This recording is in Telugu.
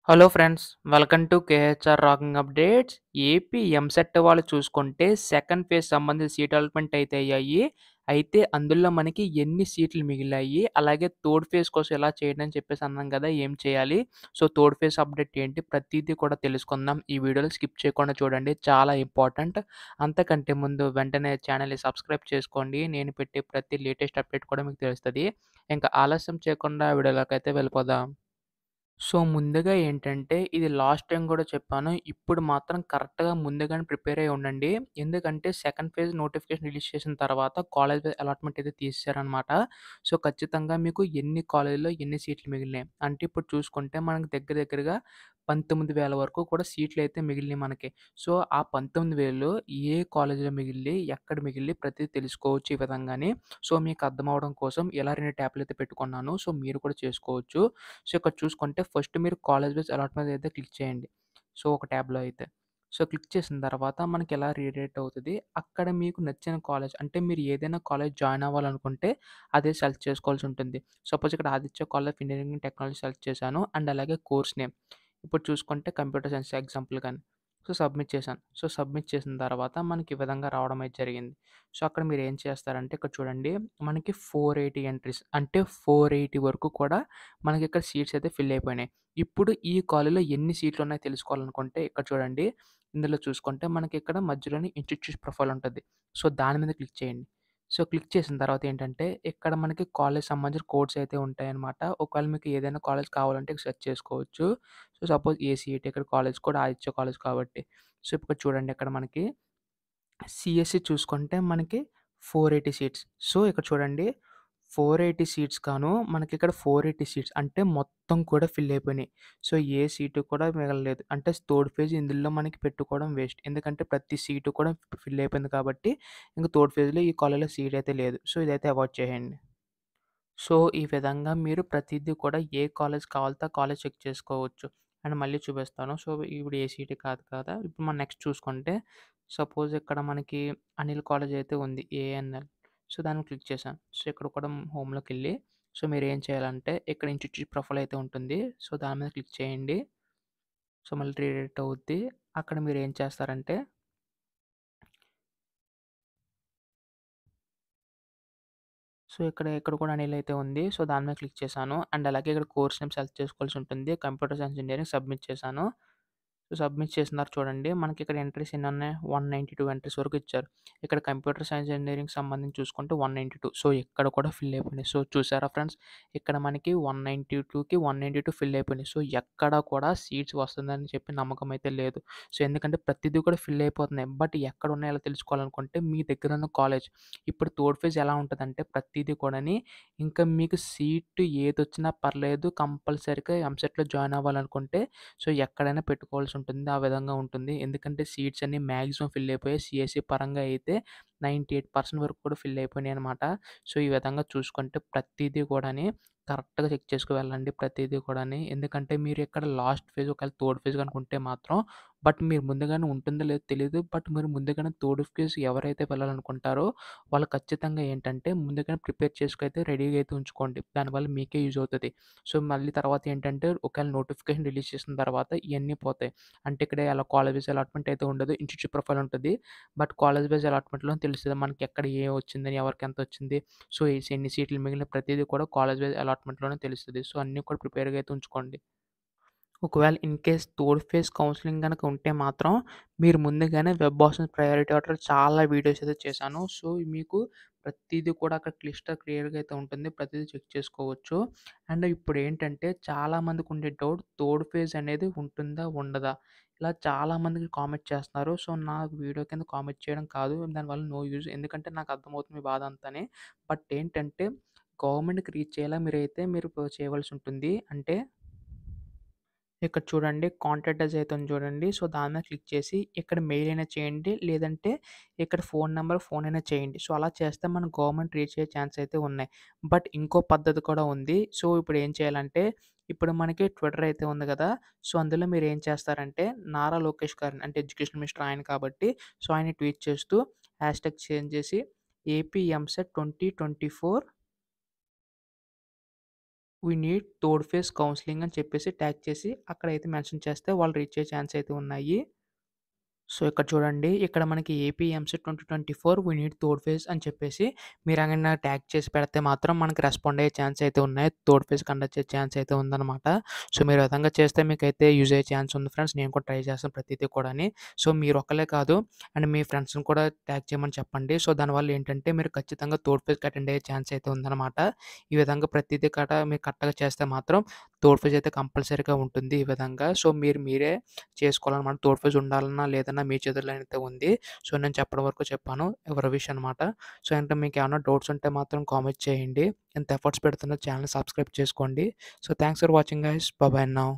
Hello friends, welcome to KHR rocking updates. AP EAMCET వాళ్ళు చూసుకుంటే సెకండ్ ఫేజ్ సంబంధించి సీట్ అలాట్మెంట్ అయితే అయ్యాయి. అయితే అందులో మనకి ఎన్ని సీట్లు మిగిలాయి, అలాగే థర్డ్ ఫేజ్ కోసం ఎలా చేయడం అని చెప్పేసి అన్నాం కదా, ఏం చేయాలి, సో థర్డ్ ఫేజ్ అప్డేట్ ఏంటి ప్రతిదీ కూడా తెలుసుకుందాం. ఈ వీడియోలో స్కిప్ చేయకుండా చూడండి, చాలా ఇంపార్టెంట్. అంతకంటే ముందు వెంటనే ఛానల్ని సబ్స్క్రైబ్ చేసుకోండి, నేను పెట్టే ప్రతి లేటెస్ట్ అప్డేట్ కూడా మీకు తెలుస్తుంది. ఇంకా ఆలస్యం చేయకుండా వీడియోలోకి అయితే వెళ్ళిపోదాం. సో, ముందుగా ఏంటంటే, ఇది లాస్ట్ టైమ్ గూడా చెప్పాను. ఇప్పుడు మాత్రం కరెక్ట్‌గా ముందుగానే ప్రిపేర్ అయ్యి ఉండండి. ఎందుకంటే, సెకండ్ ఫేజ్ నోటిఫికేషన్ రిలీజ్ చేసిన తర్వాత కాలేజ్ అలాట్‌మెంట్ అయితే తీసేసారనమాట. సో, ఖచ్చితంగా మీకు ఎన్ని కాలేజ్‌లో ఎన్ని సీట్లు మిగిలినాయి. అంటే ఇప్పుడు చూసుకుంటే మనకు దగ్గర దగ్గరగా 19,000 వరకు కూడా సీట్లయితే మిగిలినాయి మనకి. సో, ఆ 19,000 ఏ కాలేజ్‌లో మిగిలి, ఎక్కడ మిగిలి ప్రతిది తెలుసుకోవచ్చు ఈ విధంగానే. సో, మీకు అర్థమవ్వడం కోసం ఇలా 2 ట్యాబ్‌లయితే పెట్టుకున్నాను. సో, మీరు కూడా చేసుకోవచ్చు. సో, ఇక్కడ చూసుకుంటే ఫస్ట్ మీరు కాలేజ్ వైస్ అలాట్‌మెంట్ అయితే క్లిక్ చేయండి. సో, ఒక ట్యాబ్‌లో అయితే. సో, క్లిక్ చేసిన తర్వాత మనకి ఇలా రీడైరెక్ట్ అవుతది. అక్కడ మీకు నచ్చిన కాలేజ్ అంటే మీరు ఏదైనా కాలేజ్ జాయిన్ అవ్వాలనుకుంటే అదే సెలెక్ట్ చేసుకోవాల్సి ఉంటుంది. సపోజ్ ఇక్కడ Aditya college of engineering and technology select చేశాను. అండ్ అలాగే కోర్స్ నేమ్. ఇప్పుడు చూసుకుంటే కంప్యూటర్ సైన్స్ ఎగ్జాంపుల్ గాని. సో, సబ్మిట్ చేశాను. సో, సబ్మిట్ చేసిన తర్వాత మనకి ఈ విధంగా రావడం అయితే జరిగింది. సో, అక్కడ మీరేం చేస్తారంటే ఇక్కడ చూడండి, మనకి 480 ఎంట్రీస్ అంటే 480 వరకు కూడా మనకిక్కడ సీట్స్ అయితే ఫిల్ అయిపోయినాయి. ఇప్పుడు ఈ కాలేజ్‌లో ఎన్ని సీట్లున్నాయో తెలుసుకోవాలనుకుంటే ఇక్కడ చూడండి. ఇందులో చూసుకుంటే మనకిక్కడ మధ్యలోని ఇన్‌స్టిట్యూట్ ప్రొఫైల్ ఉంటది. సో, దాని మీద క్లిక్ చేయండి. సో, క్లిక్ చేసిన తర్వాత ఏంటంటే ఇక్కడ మనకి కాలేజ్ సంబంధించిన కోడ్స్ అయితే ఉంటాయన్నమాట. ఒకవేళ మీకు ఏదైనా కాలేజ్ కావాలంటే సెర్చ్ చేసుకోవచ్చు. సో, సపోజ్ ఏసీఈటీ ఇక్కడ కాలేజ్ కూడా ఆదిత్య కాలేజ్ కాబట్టి. సో, ఇప్పుడు చూడండి ఇక్కడ మనకి సీఎస్‌సి చూసుకుంటే మనకి 480 సీట్స్. సో, ఇక్కడ చూడండి 480 సీట్స్ గాను మనకిక్కడ 480 సీట్స్ అంటే మొత్తం కూడా ఫిల్ అయిపోయినాయి. సో, ఏ సీటు కూడా మిగలలేదు. అంటే థర్డ్ ఫేజ్ ఇందులో మనకి పెట్టుకోవడం వేస్ట్. ఎందుకంటే ప్రతి సీటు కూడా ఫిల్ అయిపోయింది కాబట్టి ఇంక థర్డ్ ఫేజ్‌లో ఈ కాలేజ్‌లో సీట్ అయితే లేదు. సో, ఇదైతే అవాయిడ్ చేసేయండి. సో, ఈ విధంగా మీరు ప్రతీదీ కూడా ఏ కాలేజ్ కావాలితే ఆ కాలేజ్ చెక్ చేసుకోవచ్చు. అండ్ మళ్ళీ చూపిస్తాను. సో, ఇప్పుడు ఏసీటీ కాదు కదా! ఇప్పుడు మనం నెక్స్ట్ చూసుకుంటే సపోజ్ ఇక్కడ మనకి అనిల్ కాలేజ్ అయితే ఉంది. ఏఎన్ఎల్. సో, దాన్ని క్లిక్ చేశాను. సో, ఇక్కడ కూడా హోమ్‌లోకెళ్ళి సో, మీరేం చేయాలంటే ఇక్కడ ఇన్‌స్టిట్యూట్ ప్రొఫైల్ అయితే ఉంటుంది. సో, దాని మీద క్లిక్ చేయండి. సో, మళ్ళీ రీడైరెక్ట్ అవుద్ది. అక్కడ మీరేం చేస్తారంటే సో, ఇక్కడ కూడా అనిల్ అయితే ఉంది. సో, దాని మీద క్లిక్ చేశాను. అండ్ అలాగే ఇక్కడ కోర్స్ నేమ్ సెలెక్ట్ చేసుకోవాల్సి ఉంటుంది. కంప్యూటర్ సైన్స్ ఇంజినీరింగ్ సబ్మిట్ చేశాను. సో, సబ్మిట్ చేసిన తర్వాత చూడండి మనకిక్కడ ఎంట్రీస్ ఎన్నున్నాయి? 192 ఎంట్రీస్ వరకు ఇచ్చారు. ఇక్కడ కంప్యూటర్ సైన్స్ ఇంజినీరింగ్‌కి సంబంధించి చూసుకుంటే 192. సో, ఇక్కడ కూడా ఫిల్ అయిపోయినాయి. సో, చూసారా ఫ్రెండ్స్? ఇక్కడ మనకి 192కి 192 ఫిల్ అయిపోయినాయి. సో, ఎక్కడ కూడా సీట్స్ వస్తుందని చెప్పి నమ్మకం అయితే లేదు. సో, ఎందుకంటే ప్రతిది కూడా ఫిల్ అయిపోతున్నాయి. బట్ ఎక్కడున్నాయో ఎలా తెలుసుకోవాలనుకుంటే మీ దగ్గరున్న కాలేజ్. ఇప్పుడు థర్డ్ ఫేజ్ ఎలా ఉంటదంటే ప్రతీది కూడాని ఇంకా మీకు సీట్ ఏదొచ్చినా పర్లేదు కంపల్సరీగా ఎంసెట్‌లో జాయిన్ అవ్వాలనుకుంటే సో, ఎక్కడైనా పెట్టుకోవాల్సి ఉంటుంది. ఆ విధంగా ఉంటుంది. ఎందుకంటే సీట్స్ అన్నీ మాక్సిమం ఫిల్ అయిపోయాయి. సీఎస్‌ఈ పరంగా అయితే 98% వరకు కూడా ఫిల్ అయిపోయినాయనమాట. సో, ఈ విధంగా చూసుకుంటే ప్రతీదీ కూడాని కరెక్ట్‌గా చెక్ చేసుకు వెళ్ళండి ప్రతీదీ కూడాని. ఎందుకంటే మీరు ఇక్కడ లాస్ట్ ఫేజ్ ఒకవేళ థర్డ్ ఫేజ్ గనుక ఉంటే మాత్రం బట్ మీరు ముందుగానే ఉంటుందో లేదో తెలీదు. బట్ మీరు ముందుగానే థర్డ్ ఫేజ్ ఎవరైతే వెళ్ళాలనుకుంటారో వాళ్ళు ఖచ్చితంగా ఏంటంటే ముందుగానే ప్రిపేర్ చేసుకైతే రెడీగా అయితే ఉంచుకోండి. దానివల్ల మీకే యూజ్ అవుతది. సో, మళ్ళీ తర్వాత ఏంటంటే ఒకవేళ నోటిఫికేషన్ రిలీజ్ చేసిన తర్వాత ఇయన్నీ పోతాయి. అంటే ఇక్కడ అలా కాలేజ్ వైస్ అలాట్‌మెంట్ అయితే ఉండదు. ఇన్‌స్టిట్యూట్ ప్రొఫైల్ ఉంటది. బట్ కాలేజ్ వైస్ అలాట్‌మెంట్‌లో తెలుస్తది మనకి ఎక్కడ ఏం వచ్చిందని, ఎవరికి ఎంత వచ్చింది. సో, ఎన్ని సీట్లు మిగిలిన ప్రతీదీ కూడా కాలేజ్ వైస్ అలాట్‌మెంట్‌లోనే తెలుస్తది. సో, అన్నీ కూడా ప్రిపేర్‌గా అయితే ఉంచుకోండి. ఒకవేళ in case third phase counselling గనక ఉంటే మాత్రం మీరు ముందుగానే వెబ్ ఆప్షన్స్ ప్రయారిటీ ఆర్డర్ చాలా వీడియోస్ అయితే చేశాను. సో, మీకు ప్రతీది కూడా అక్కడ క్లియర్‌గా అయితే ఉంటుంది. ప్రతీదీ చెక్ చేసుకోవచ్చు. అండ్ ఇప్పుడేంటంటే చాలామందికి ఉండే డౌట్ థర్డ్ ఫేజ్ అనేది ఉంటుందా? ఉండదా? ఇలా చాలామందికి కామెంట్ చేస్తున్నారు. సో, నాకు వీడియో కింద కామెంట్ చేయడం కాదు. దానివల్ల నో యూజ్. ఎందుకంటే నాకు అర్థమవుతుంది మీ బాధ అంతాని. బట్ ఏంటంటే గవర్నమెంట్‌కి రీచ్ అయ్యేలా మీరు చేయవలసి ఉంటుంది. అంటే ఇక్కడ చూడండి కాంటాక్ట్ అస్ అయితే ఉంది చూడండి. సో, దాని మీద క్లిక్ చేసి ఇక్కడ మెయిల్ అయినా చేయండి. లేదంటే ఇక్కడ ఫోన్ అయినా చేయండి. సో, అలా చేస్తే మన గవర్నమెంట్ రీచ్ అయ్యే ఛాన్స్ అయితే ఉన్నాయి. బట్ ఇంకో పద్ధతి కూడా ఉంది. సో, ఇప్పుడు ఏం చేయాలంటే ఇప్పుడు మనకి ట్విట్టర్ అయితే ఉంది కదా! సో, అందులో మీరేం చేస్తారంటే నారా లోకేష్ గారిని అంటే ఎడ్యుకేషన్ మినిస్టర్ ఆయన కాబట్టి సో, ఆయన్ని ట్వీట్ చేస్తూ హ్యాష్‌ట్యాగ్ చేంజ్ చేసి AP EAMCET 2024 we need third phase counselling అని చెప్పేసి ట్యాగ్ చేసి అక్కడైతే మెన్షన్ చేస్తే వాళ్ళు రీచ్ అయ్యే ఛాన్స్ అయితే ఉన్నాయి. సో, ఇక్కడ చూడండి. ఇక్కడ మనకి AP EAMCET 2024 we need third phase అని చెప్పేసి మీరగన ట్యాగ్ చేసి పెడితే మాత్రం మనకి రెస్పాండ్ అయ్యే ఛాన్స్ అయితే ఉన్నాయి. థర్డ్ ఫేజ్ కండక్ట్ చేసే ఛాన్స్ అయితే ఉందనమాట. సో, మీరు ఆ విధంగా చేస్తే మీకైతే యూజ్ అయ్యే ఛాన్స్ ఉంది ఫ్రెండ్స్. నేను కూడా ట్రై చేస్తాను ప్రతీది కూడాని. సో, మీరొక్కళ్ళే కాదు అండ్ మీ ఫ్రెండ్స్‌ని కూడా ట్యాగ్ చేయమని చెప్పండి. సో, దానివల్ల ఏంటంటే మీరు ఖచ్చితంగా థర్డ్ ఫేజ్‌కి అటెండ్ అయ్యే ఛాన్స్ అయితే ఉందనమాట. ఈ విధంగా ప్రతీది మీరు కరెక్ట్‌గా చేస్తే మాత్రం థర్డ్ ఫేజ్ అయితే కంపల్సరీగా ఉంటుంది ఈ విధంగా. సో, మీరే చేసుకోవాలనమాట. థర్డ్ ఫేజ్ ఉండాలన్నా లేదన్నా మీ చేతుల్లో అయితే ఉంది. సో, నేను చెప్పడం వరకు చెప్పాను. ఎవరి విష్ అనమాట. సో, అంటే మీకేమన్నా డౌట్స్ ఉంటే మాత్రం కామెంట్ చేయండి. ఇంత ఎఫర్ట్స్ పెడుతున్న ఛానెల్‌ని సబ్స్క్రైబ్ చేసుకోండి. So, thanks for watching guys. By by now.